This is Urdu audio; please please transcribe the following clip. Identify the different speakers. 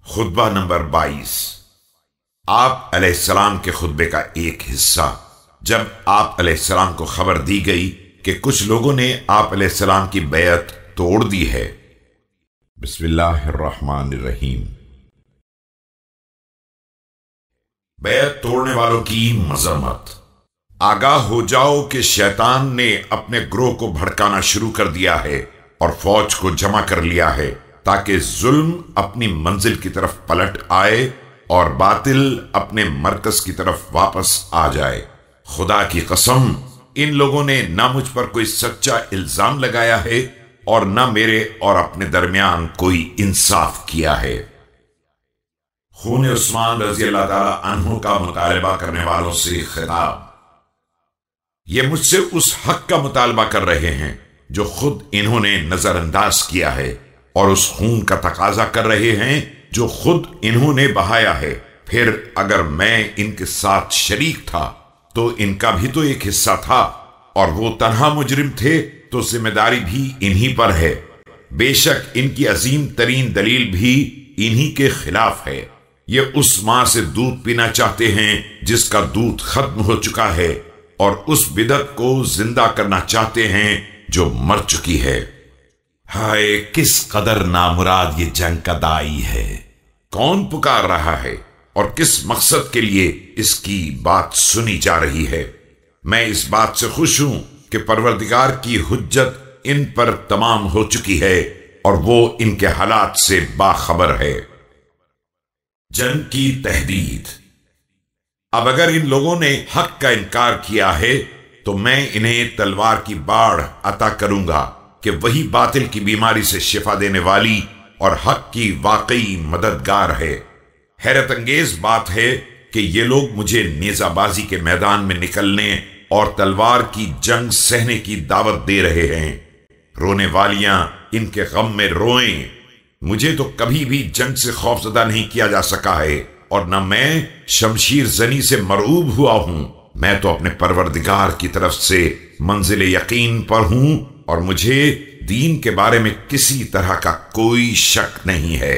Speaker 1: خطبہ نمبر 22۔ آپ علیہ السلام کے خطبے کا ایک حصہ۔ جب آپ علیہ السلام کو خبر دی گئی کہ کچھ لوگوں نے آپ علیہ السلام کی بیعت توڑ دی ہے۔ بسم اللہ الرحمن الرحیم۔ بیعت توڑنے والوں کی مذمت۔ آگاہ ہو جاؤ کہ شیطان نے اپنے گروہ کو بھڑکانا شروع کر دیا ہے اور فوج کو جمع کر لیا ہے تاکہ ظلم اپنی منزل کی طرف پلٹ آئے اور باطل اپنے مرکز کی طرف واپس آ جائے۔ خدا کی قسم، ان لوگوں نے نہ مجھ پر کوئی سچا الزام لگایا ہے اور نہ میرے اور اپنے درمیان کوئی انصاف کیا ہے۔ خون عثمان رضی اللہ تعالی عنہ کا مطالبہ کرنے والوں سے خطاب۔ یہ مجھ سے اس حق کا مطالبہ کر رہے ہیں جو خود انہوں نے نظر انداز کیا ہے، اور اس خون کا تقاضا کر رہے ہیں جو خود انہوں نے بہایا ہے۔ پھر اگر میں ان کے ساتھ شریک تھا تو ان کا بھی تو ایک حصہ تھا، اور وہ تنہا مجرم تھے تو ذمہ داری بھی انہی پر ہے۔ بے شک ان کی عظیم ترین دلیل بھی انہی کے خلاف ہے۔ یہ اس ماں سے دودھ پینا چاہتے ہیں جس کا دودھ ختم ہو چکا ہے، اور اس بدعت کو زندہ کرنا چاہتے ہیں جو مر چکی ہے۔ ہائے کس قدر نامراد یہ جنگ کا داعی ہے! کون پکار رہا ہے اور کس مقصد کے لیے اس کی بات سنی جا رہی ہے؟ میں اس بات سے خوش ہوں کہ پروردگار کی حجت ان پر تمام ہو چکی ہے اور وہ ان کے حالات سے باخبر ہے۔ جنگ کی تحدید۔ اب اگر ان لوگوں نے حق کا انکار کیا ہے تو میں انہیں تلوار کی باڑھ عطا کروں گا کہ وہی باطل کی بیماری سے شفا دینے والی اور حق کی واقعی مددگار ہے۔ حیرت انگیز بات ہے کہ یہ لوگ مجھے نیزہ بازی کے میدان میں نکلنے اور تلوار کی جنگ سہنے کی دعوت دے رہے ہیں۔ رونے والیاں ان کے غم میں روئیں۔ مجھے تو کبھی بھی جنگ سے خوفزدہ نہیں کیا جا سکا ہے، اور نہ میں شمشیر زنی سے مرعوب ہوا ہوں۔ میں تو اپنے پروردگار کی طرف سے منزل یقین پر ہوں، اور مجھے دین کے بارے میں کسی طرح کا کوئی شک نہیں ہے۔